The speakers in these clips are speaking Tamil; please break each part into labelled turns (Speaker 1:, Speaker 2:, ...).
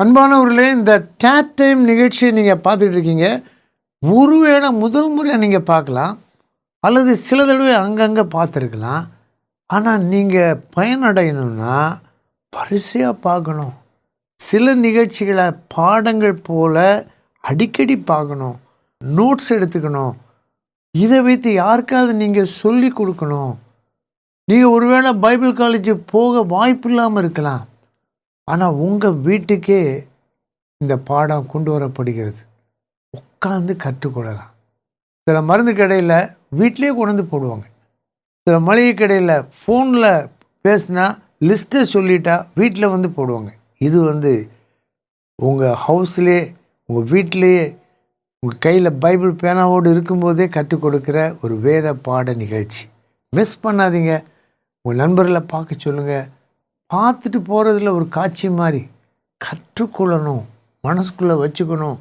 Speaker 1: அன்பானவர்களே, இந்த டேட் டைம் நிகழ்ச்சியை நீங்கள் பார்த்துட்டு இருக்கீங்க. ஒருவேளை முதல் முறையாக நீங்கள் பார்க்கலாம், அல்லது சில தடவை அங்கங்கே பார்த்துருக்கலாம். ஆனால் நீங்கள் பயனடையணும்னா வரிசையாக பார்க்கணும். சில நிகழ்ச்சிகளை பாடங்கள் போல் அடிக்கடி பார்க்கணும், நோட்ஸ் எடுத்துக்கணும். இதை வைத்து யாருக்காவது நீங்கள் சொல்லி கொடுக்கணும். நீங்கள் ஒருவேளை பைபிள் காலேஜ் போக வாய்ப்பு இல்லாமல் இருக்கலாம், ஆனால் உங்கள் வீட்டுக்கே இந்த பாடம் கொண்டு வரப்படுகிறது. உட்காந்து கற்றுக்கொள்ளலாம். சில மருந்து கடையில் வீட்டிலே கொண்டு வந்து போடுவாங்க. சில மளிகை கடையில் ஃபோனில் பேசினா லிஸ்ட்டை சொல்லிட்டா வீட்டில் வந்து போடுவாங்க. இது உங்கள் ஹவுஸ்லே, உங்கள் வீட்டிலேயே, உங்கள் கையில் பைபிள் பேனாவோடு இருக்கும்போதே கற்றுக் கொடுக்குற ஒரு வேத பாட நிகழ்ச்சி. மிஸ் பண்ணாதீங்க. உங்கள் நண்பர்களை பார்க்க சொல்லுங்கள். பார்த்துட்டு போகிறதுல ஒரு காட்சி மாதிரி கற்றுக்கொள்ளணும், மனசுக்குள்ளே வச்சுக்கணும்.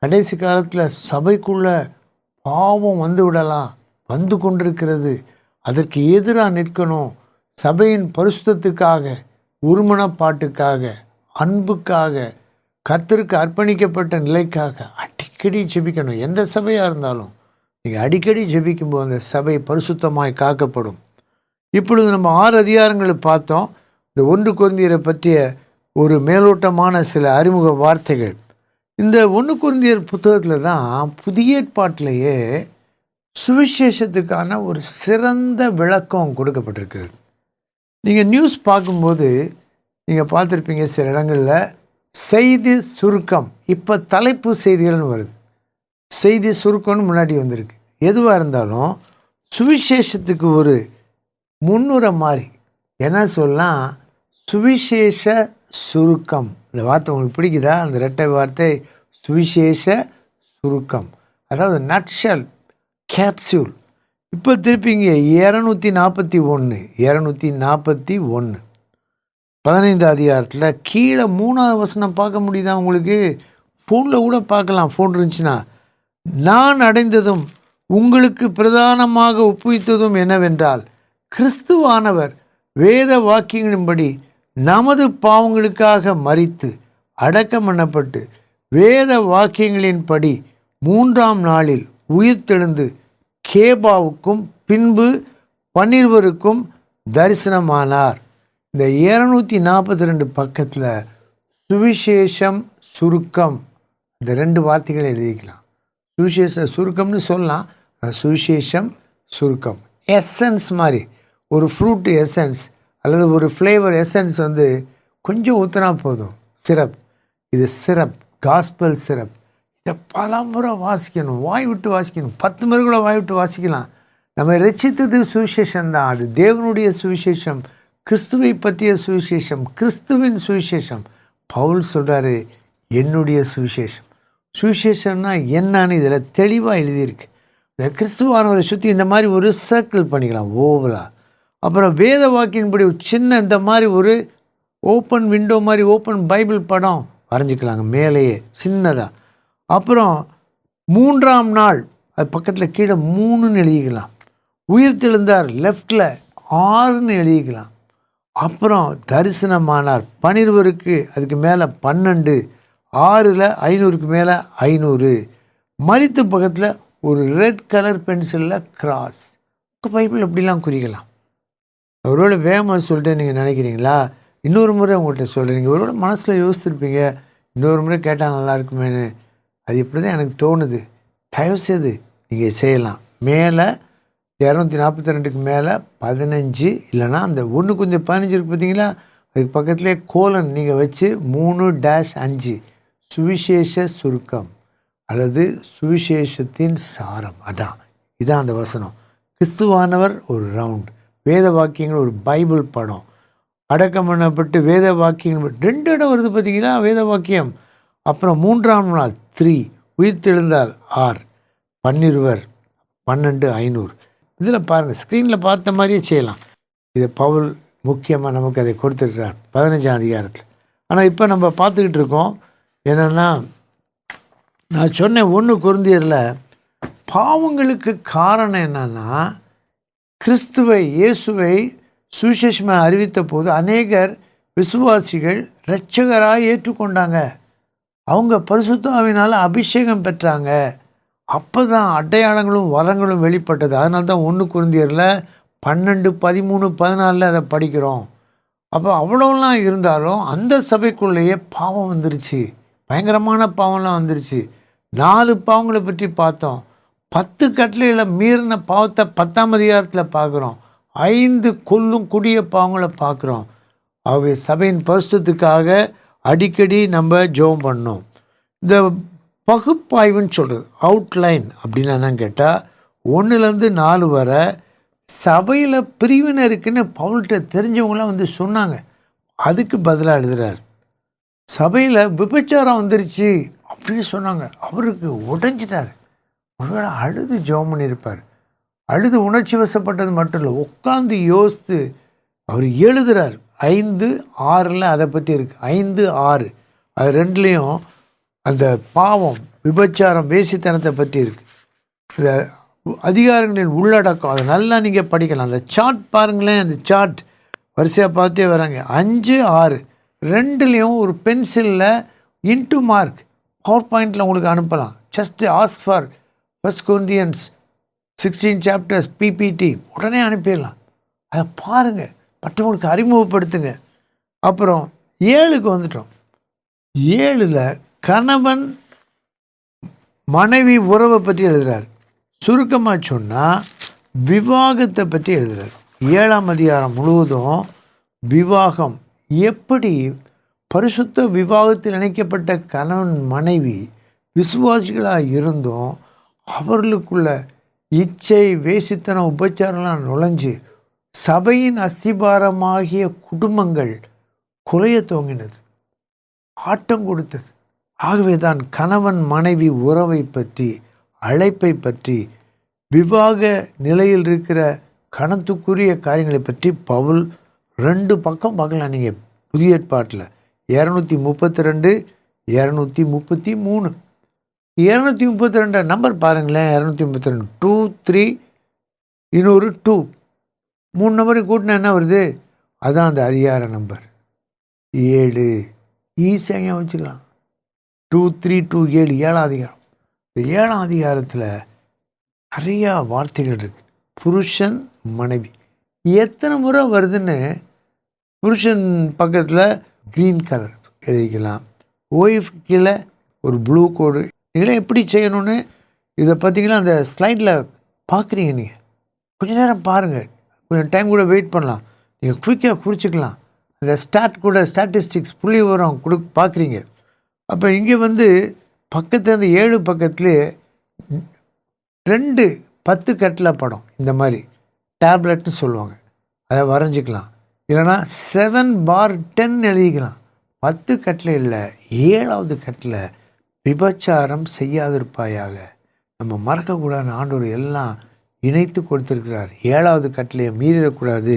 Speaker 1: கடைசி காலத்தில் சபைக்குள்ளே பாவம் வந்து விடலாம், வந்து கொண்டிருக்கிறது. அதற்கு எதிராக நிற்கணும். சபையின் பரிசுத்தத்துக்காக, ஒருமனப்பாட்டுக்காக, அன்புக்காக, கர்த்தருக்கு அர்ப்பணிக்கப்பட்ட நிலைக்காக அடிக்கடி ஜெபிக்கணும். எந்த சபையாக இருந்தாலும் நீங்கள் அடிக்கடி ஜெபிக்கும்போது அந்த சபை பரிசுத்தமாய் காக்கப்படும். இப்பொழுது நம்ம 6 அதிகாரங்களை பார்த்தோம். இந்த 1 கொரிந்தியரை பற்றிய ஒரு மேலோட்டமான சில அறிமுக வார்த்தைகள். இந்த 1 கொரிந்தியர் புத்தகத்தில் தான் புதிய ஏற்பாட்டிலேயே சுவிசேஷத்துக்கான ஒரு சிறந்த விளக்கம் கொடுக்கப்பட்டிருக்கிறது. நீங்கள் நியூஸ் பார்க்கும்போது நீங்கள் பார்த்துருப்பீங்க, சில இடங்களில் செய்தி சுருக்கம், இப்போ தலைப்பு செய்திகள்னு வருது. செய்தி சுருக்கம்னு முன்னாடி வந்திருக்கு. எதுவாக இருந்தாலும் சுவிசேஷத்துக்கு ஒரு முன்னுரை மாதிரி என்ன சொல்லலாம், சுவிசேஷ சுருக்கம். இந்த வார்த்தை உங்களுக்கு பிடிக்குதா? அந்த இரட்டை வார்த்தை சுவிசேஷ சுருக்கம், அதாவது நட்ஷல், கேப்சூல். இப்போ திருப்பிங்க 241 15 அதிகாரத்தில் கீழே 3வது வசனம் பார்க்க முடியுதா உங்களுக்கு? ஃபோனில் கூட பார்க்கலாம், ஃபோன் இருந்துச்சுன்னா. நான் அடைந்ததும் உங்களுக்கு பிரதானமாக ஒப்புவித்ததும் என்னவென்றால், கிறிஸ்துவானவர் வேத வாக்கியங்களின்படி நமது பாவங்களுக்காக மரித்து அடக்கம் பண்ணப்பட்டு வேத வாக்கியங்களின்படி 3ஆம் நாளில் உயிர்த்தெழுந்து கேபாவுக்கும் பின்பு 12 தரிசனமானார். இந்த 242 பக்கத்தில் சுவிசேஷம் சுருக்கம், இந்த 2 வார்த்தைகளை எழுதிக்கலாம். சுவிசேஷ சுருக்கம்னு சொல்லலாம், சுவிசேஷம் சுருக்கம். எசன்ஸ் மாதிரி, ஒரு ஃப்ரூட் எசன்ஸ் அல்லது ஒரு ஃப்ளேவர் எசன்ஸ் கொஞ்சம் ஊற்றினா போதும். சிரப், இது சிரப், காஸ்பல் சிரப். இதை பல முறை வாசிக்கணும், வாய் விட்டு வாசிக்கணும். 10 முறை கூட வாய் விட்டு வாசிக்கலாம். நம்ம ரட்சித்தது சுவிசேஷம்தான். அது தேவனுடைய சுவிசேஷம், கிறிஸ்துவை பற்றிய சுவிசேஷம், கிறிஸ்துவின் சுவிசேஷம். பவுல் சொல்கிறாரு, என்னுடைய சுவிசேஷம். சுவிசேஷம்னா என்னன்னு இதில் தெளிவாக எழுதியிருக்கு. இந்த கிறிஸ்துவானவரை சுற்றி இந்த மாதிரி ஒரு சர்க்கிள் பண்ணிக்கலாம், ஓவலாக. அப்புறம் வேத வாக்கின்படி சின்ன இந்த மாதிரி ஒரு ஓப்பன் விண்டோ மாதிரி, ஓப்பன் பைபிள் படம் வரைஞ்சிக்கலாங்க மேலேயே சின்னதாக. அப்புறம் 3ஆம் நாள், அது பக்கத்தில் கீழே 3ன்னு எழுதிக்கலாம். உயிர்த்தெழுந்தார் லெஃப்டில் 6ன்னு எழுதிக்கலாம். அப்புறம் தரிசனமானார் 12, அதுக்கு மேலே 12, 6ல் 500க்கு மேலே 500. மரித்த பக்கத்தில் ஒரு ரெட் கலர் பென்சிலில் கிராஸ். பைபிள் எப்படிலாம் குறிக்கலாம். ஒருவேளை வேகமாக சொல்லிட்டு நீங்கள் நினைக்கிறீங்களா? இன்னொரு முறை உங்கள்கிட்ட சொல்கிறீங்க. ஒருவேளை மனசில் யோசித்துருப்பீங்க, இன்னொரு முறை கேட்டால் நல்லா இருக்குமேனு. அது இப்படி தான் எனக்கு தோணுது. தயவுசெய்து நீங்கள் செய்யலாம். மேலே 242க்கு மேலே 15, இல்லைனா அந்த 1-15 இருக்குது பார்த்தீங்களா, அதுக்கு பக்கத்துலேயே கோலன் நீங்கள் வச்சு 3-5 சுவிசேஷ சுருக்கம் அல்லது சுவிசேஷத்தின் சாரம். இதான் அந்த வசனம். கிறிஸ்துவானவர் ஒரு ரவுண்ட், வேத வாக்கியங்கள் ஒரு பைபிள் படம், அடக்கம் பண்ணப்பட்டு வேத வாக்கியங்கள் 2 இடம் வருது பார்த்தீங்களா, வேத வாக்கியம். அப்புறம் 3ஆம் நாள் 3, உயிர்த்தெழுந்தால் 6, 12, 500. இதில் பாருங்கள், ஸ்க்ரீனில் பார்த்த மாதிரியே செய்யலாம். இதை பவுல் முக்கியமாக நமக்கு அதை கொடுத்துருக்கிறார் 15ஆம் அதிகாரத்தில். ஆனால் இப்போ நம்ம பார்த்துக்கிட்டு இருக்கோம் என்னென்னா, நான் சொன்னேன் 1 கொரிந்தியரில் பாவங்களுக்கு காரணம் என்னென்னா, கிறிஸ்துவை, இயேசுவை சுவிசேஷமாக அறிவித்த போது அநேகர் விசுவாசிகள் இரட்சகராக ஏற்றுக்கொண்டாங்க. அவங்க பரிசுத்த ஆவியினால் அபிஷேகம் பெற்றாங்க. அப்போ தான் அடையாளங்களும் வரங்களும் வெளிப்பட்டது. அதனால தான் 1 கொரிந்தியரில் 12, 13, 14 அதை படிக்கிறோம். அப்போ அவ்வளோலாம் இருந்தாலும் அந்த சபைக்குள்ளேயே பாவம் வந்துருச்சு. பயங்கரமான பாவம்லாம் வந்துருச்சு. 4 பாவங்களை பற்றி பார்த்தோம். 10 கட்டளைகளை மீறின பாவத்தை 10ஆம் அதிகாரத்தில் பார்க்குறோம். 5 கொல்லும் கொடிய பாவங்களை பார்க்குறோம். ஆகவே சபையின் பரிசுத்தத்துக்காக அடிக்கடி நம்ம ஜெபம் பண்ணோம். இந்த பகுப்பாய்வுன்னு சொல்கிறது அவுட்லைன் அப்படின்னு என்னன்னு கேட்டால் 1லேருந்து 4 வரை சபையில் பிரிவினை இருக்குன்னு பவுல்கிட்ட தெரிஞ்சவங்களாம் வந்து சொன்னாங்க. அதுக்கு பதிலாக எழுதுகிறார். சபையில் விபச்சாரம் வந்துருச்சு அப்படின்னு சொன்னாங்க. அவருக்கு உடைஞ்சிட்டார். ஒருவேளை அழுது ஜெபம் பண்ணியிருப்பார். அழுது உணர்ச்சி வசப்பட்டது மட்டும் இல்லை, உட்காந்து யோசித்து அவர் எழுதுகிறார். 5, 6 அதை பற்றி இருக்குது. 5, 6 அது 2லேயும் அந்த பாவம், விபச்சாரம், வேசித்தனத்தை பற்றி இருக்குது. இந்த அதிகாரங்களின் உள்ளடக்கம் அதை நல்லா நீங்கள் படிக்கலாம். அந்த சார்ட் பாருங்களேன். அந்த சார்ட் வரிசையாக பார்த்தே வராங்க. 5, 6 2லேயும் ஒரு பென்சிலில் இன்ட்டு மார்க் பவர் பாயிண்டில் உங்களுக்கு அனுப்பலாம். Just ask for 1 Corinthians 16 chapters PPT உடனே அனுப்பிடலாம். அதை பாருங்கள், மற்றவங்களுக்கு அறிமுகப்படுத்துங்க. அப்புறம் 7க்கு வந்துட்டோம். 7ல் கணவன் மனைவி உறவை பற்றி எழுதுகிறார். சுருக்கமாக சொன்னால் விவாகத்தை பற்றி எழுதுகிறார். 7ஆம் அதிகாரம் முழுவதும் விவாகம் எப்படி பரிசுத்த விவாகத்தில் இணைக்கப்பட்ட கணவன் மனைவி விசுவாசிகளாக இருந்தும் அவர்களுக்குள்ள இச்சை, வேசித்தனம், உபச்சாரம்லாம் நுழைஞ்சு சபையின் அஸ்திபாரமாகிய குடும்பங்கள் குலைய துவங்கினது, ஆட்டம் கொடுத்தது. ஆகவே தான் கணவன் மனைவி உறவை பற்றி, அழைப்பை பற்றி, விவாக நிலையில் இருக்கிற கணத்துக்குரிய காரியங்களை பற்றி பவுல் 2 பக்கம் பார்க்கலாம். நீங்கள் புதிய ஏற்பாட்டில் 232, 233, 232 நம்பர் பாருங்களேன். 232 2, 3 இன்னொரு 2 3 நம்பரையும் கூட்டினா என்ன வருது? அதுதான் அந்த அதிகார நம்பர் 7. ஈஸியாக வச்சுக்கலாம். 2, 3, 2, 7 7ஆம் அதிகாரம். இந்த 7ஆம் அதிகாரத்தில் நிறையா வார்த்தைகள் இருக்குது. புருஷன் மனைவி எத்தனை முறை வருதுன்னு புருஷன் பக்கத்தில் க்ரீன் கலர் எழுதிக்கலாம், ஒய்ஃப் கீழே ஒரு ப்ளூ கோடு. நீங்களே எப்படி செய்யணும்னு இதை பார்த்தீங்கன்னா அந்த ஸ்லைடில் பார்க்குறீங்க. நீங்கள் கொஞ்சம் நேரம் பாருங்கள், கொஞ்சம் டைம் கூட வெயிட் பண்ணலாம். நீங்கள் குயிக்காக குறிச்சிக்கலாம். அந்த ஸ்டாட்டிஸ்டிக்ஸ் புள்ளி விவரம் பார்க்குறீங்க. அப்போ இங்கே வந்து பக்கத்தில் அந்த 7 பக்கத்துலேயே 2 10 கட்டில் படம் இந்த மாதிரி டேப்லெட்னு சொல்லுவாங்க, அதை வரைஞ்சிக்கலாம். இல்லைனா 7/10 எழுதிக்கலாம். 10 கட்டில் இல்லை, 7ஆவது கட்டில் விபச்சாரம் செய்யாதிருப்பாயாக. நம்ம மறக்கக்கூடாது. ஆண்டவர் எல்லாம் இணைத்து கொடுத்துருக்கிறார். 7ஆவது கட்டிலையை மீறிடக்கூடாது.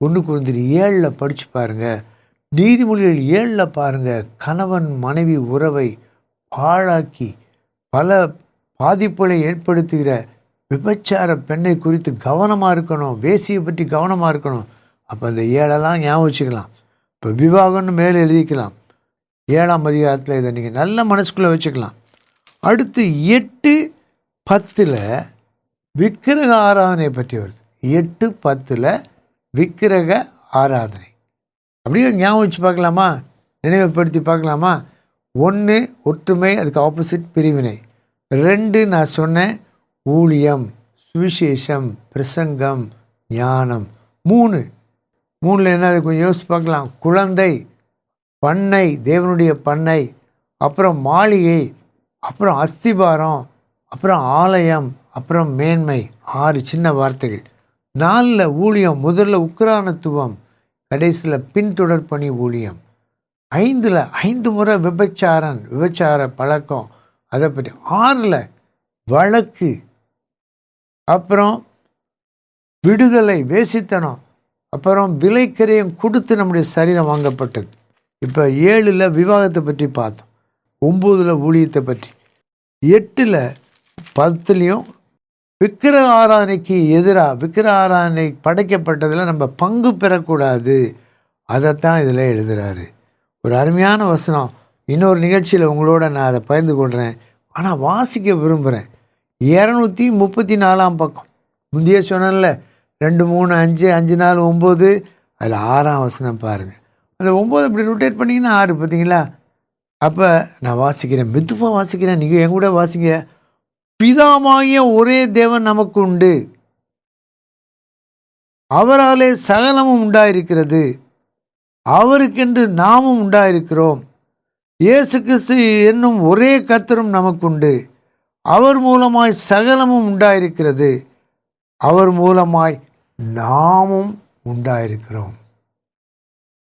Speaker 1: 1 கொரிந்தியர் 7 படித்து பாருங்கள். நீதிமொழிகள் 7 பாருங்கள். கணவன் மனைவி உறவை பாழாக்கி பல பாதிப்புகளை ஏற்படுத்துகிற விபச்சார பெண்ணை குறித்து கவனமாக இருக்கணும், வேசியை பற்றி கவனமாக இருக்கணும். அப்போ அந்த 7 ஞாபகம் வச்சுக்கலாம். இப்போ விவாகம்னு மேலே எழுதிக்கலாம். 7ஆம் அதிகாரத்தில் இதை நீங்கள் நல்ல மனசுக்குள்ளே வச்சுக்கலாம். அடுத்து 8, 10 விக்கிரக ஆராதனை பற்றி வருது. 8, 10 விக்கிரக ஆராதனை. அப்படியே ஞாபகம் வச்சு பார்க்கலாமா? நினைவுபடுத்தி பார்க்கலாமா? 1 ஒற்றுமை, அதுக்கு ஆப்போசிட் பிரிவினை. 2 நான் சொன்னேன் ஊழியம், சுவிசேஷம், பிரசங்கம், ஞானம். 3 என்ன கொஞ்சம் யோசிச்சு பார்க்கலாம். குழந்தை, பண்ணை, தேவனுடைய பண்ணை, அப்புறம் மாளிகை, அப்புறம் அஸ்திபாரம், அப்புறம் ஆலயம், அப்புறம் மேன்மை. 6 சின்ன வார்த்தைகள். 4 ஊழியம். முதல்ல உக்கிரானத்துவம், கடைசியில் பின்தொடர் பணி ஊழியம். 5 முறை விபச்சார பழக்கம், அதை பற்றி. 6 வழக்கு, அப்புறம் விடுதலை, வேசித்தனம், அப்புறம் விலைக்கரையும் கொடுத்து நம்முடைய சரீரம் வாங்கப்பட்டது. இப்போ 7 விவாகத்தை பற்றி பார்த்தோம். 9 ஊழியத்தை பற்றி. 8 10 விக்கிரக ஆராதனைக்கு எதிராக, விக்கிரக ஆராதனை படைக்கப்பட்டதில் நம்ம பங்கு பெறக்கூடாது. அதைத்தான் இதில் எழுதுகிறாரு. ஒரு அருமையான வசனம். இன்னொரு நிகழ்ச்சியில் உங்களோட நான் அதை பகிர்ந்து கொள்கிறேன். ஆனால் வாசிக்க விரும்புகிறேன். 234 பக்கம். முந்தைய சொன்னல 2, 3, 5, 5, 4, 9, அதில் 6ஆம் வசனம் பாருங்கள். அந்த 9 இப்படி ரொட்டேட் பண்ணிங்கன்னா 6 பார்த்தீங்களா? அப்போ நான் வாசிக்கிறேன், மெதுவாக வாசிக்கிறேன், நீங்கள் என் கூட வாசிங்க. பிதாவாகிய ஒரே தேவன் நமக்கு உண்டு, அவராலே சகலமும் உண்டாயிருக்கிறது, அவருக்கென்று நாமும் உண்டாயிருக்கிறோம். இயேசு கிறிஸ்து என்னும் ஒரே கர்த்தரும் நமக்குண்டு, அவர் மூலமாய் சகலமும் உண்டாயிருக்கிறது, அவர் மூலமாய் நாமும் உண்டாயிருக்கிறோம்.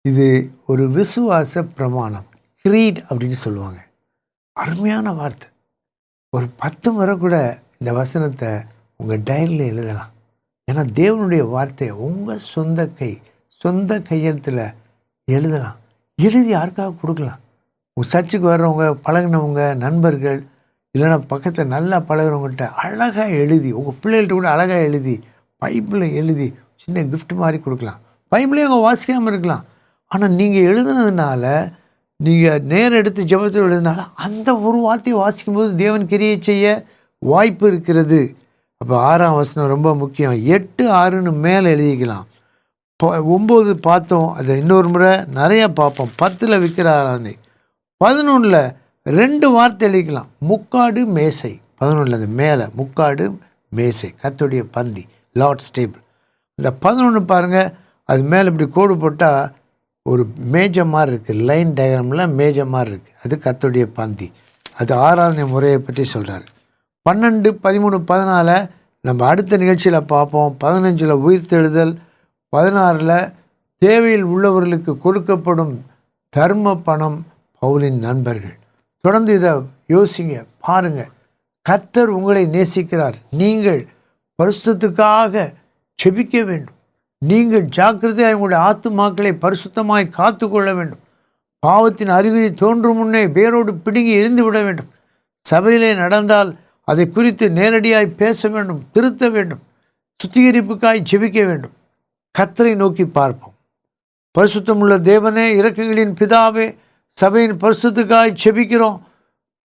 Speaker 1: இது ஒரு விசுவாச பிரமாணம், கிரீட் அப்படின்னு சொல்லுவாங்க. அருமையான வார்த்தை. ஒரு 10 முறை கூட இந்த வசனத்தை உங்கள் டைரியில் எழுதலாம். ஏன்னா தேவனுடைய வார்த்தையை உங்கள் சொந்த கையெழுத்தில் எழுதலாம். எழுதி யாருக்காக கொடுக்கலாம். உங்கள் சர்ச்சுக்கு வர்றவங்க, பழகினவங்க, நண்பர்கள், இல்லைன்னா பக்கத்தில் நல்லா பழகிறவங்கள்ட்ட அழகாக எழுதி, உங்கள் பிள்ளைகள்கிட்ட கூட அழகாக எழுதி, பைபிளில் எழுதி சின்ன கிஃப்ட் மாதிரி கொடுக்கலாம். பைபிளையும் அவங்க வாசிக்காமல் இருக்கலாம். ஆனால் நீங்கள் எழுதுனதுனால, நீங்கள் நேரம் எடுத்து ஜெபத்தில் எழுதுனால அந்த ஒரு வார்த்தையை வாசிக்கும்போது தேவன் கிரியை செய்ய வாய்ப்பு இருக்கிறது. அப்போ 6ஆம் வசனம் ரொம்ப முக்கியம். 8, 6ன்னு மேலே எழுதிக்கலாம். 9 பார்த்தோம், அதை இன்னொரு முறை நிறையா பார்ப்போம். 10ல் விக்கிர ஆராதனை. 11ல் 2 வார்த்தை எழுதிக்கலாம். முக்காடு மேசை. 11ல் அது மேலே முக்காடு மேசை, கர்த்தருடைய பந்தி, லார்ட்ஸ் டேபிள். இந்த 11 பாருங்கள், அது மேலே இப்படி கோடு போட்டால் ஒரு மேஜை மாதிரி இருக்குது, லைன் டயக்ராமில் மேஜை மாதிரி இருக்குது. அது கர்த்தருடைய பந்தி. அது ஆராதனை முறையை பற்றி சொல்கிறார். 12, 13, 14 நம்ம அடுத்த நிகழ்ச்சியில் பார்ப்போம். 15ல் உயிர்த்தெழுதல். 16ல் தேவையில் உள்ளவர்களுக்கு கொடுக்கப்படும் தர்ம பணம், பவுலின் நண்பர்கள். தொடர்ந்து இதை யோசிங்க, பாருங்கள். கர்த்தர் உங்களை நேசிக்கிறார். நீங்கள் பரிசுத்தத்துக்காக செபிக்க வேண்டும். நீங்கள் ஜாக்கிரதையாக உங்களுடைய ஆத்துமாக்களை பரிசுத்தமாய் காத்து கொள்ள வேண்டும். பாவத்தின் அறிகுறி தோன்றும் முன்னே வேரோடு பிடுங்கி எரிந்து விட வேண்டும். சபையிலே நடந்தால் அதை குறித்து நேரடியாய் பேச வேண்டும், திருத்த வேண்டும், சுத்திகரிப்புக்காய் ஜெபிக்க வேண்டும். கர்த்தரை நோக்கி பார்ப்போம். பரிசுத்தமுள்ள தேவனே, இரக்கங்களின் பிதாவே, சபையின் பரிசுத்துக்காய் செபிக்கிறோம்.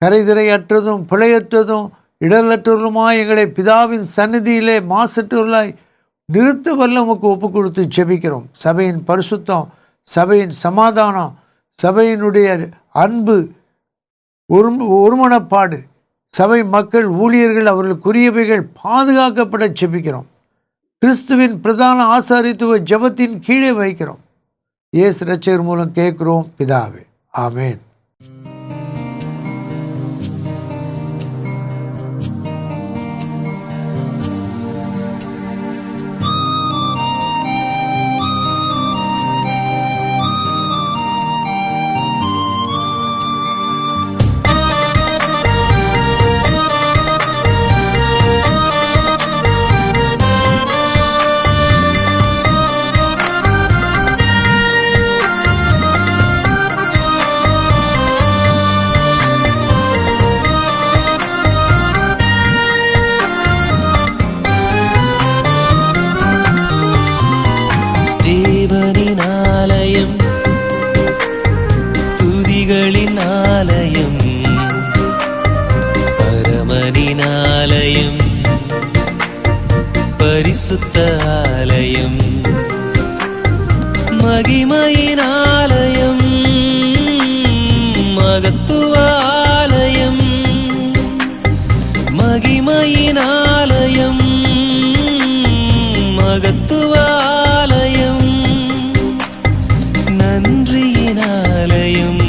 Speaker 1: கரைதிரையற்றதும் பிழையற்றதும் இடரற்றவர்களுமாய் எங்களை பிதாவின் சந்நிதியிலே மாசற்றவர்களாய் நிறுத்த வல்ல உமக்கு ஒப்பு கொடுத்து செபிக்கிறோம். சபையின் பரிசுத்தம், சபையின் சமாதானம், சபையினுடைய அன்பு, ஒருமனப்பாடு, சபை மக்கள், ஊழியர்கள், அவர்களுக்குரியவைகள் பாதுகாக்கப்பட செபிக்கிறோம். கிறிஸ்துவின் பிரதான ஆசாரித்துவ ஜெபத்தின் கீழே வைக்கிறோம். இயேசு இரட்சகர் மூலம் கேட்கிறோம் பிதாவே, ஆமேன்.
Speaker 2: பரிசுத்த ஆலயம், மகிமையின் ஆலயம், மகத்துவ ஆலயம், மகிமையின் ஆலயம், மகத்துவ ஆலயம், நன்றியின் ஆலயம்,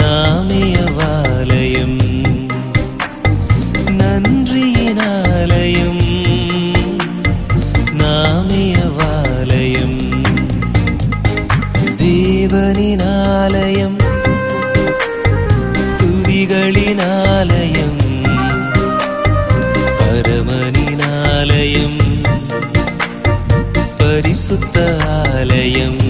Speaker 2: நாமயவாலயம், நன்றியின் ஆலயம், நாமயவாலயம், தேவனின் ஆலயம், துதிகளின் ஆலயம், பரமனின் ஆலயம், பரிசுத்த ஆலயம்.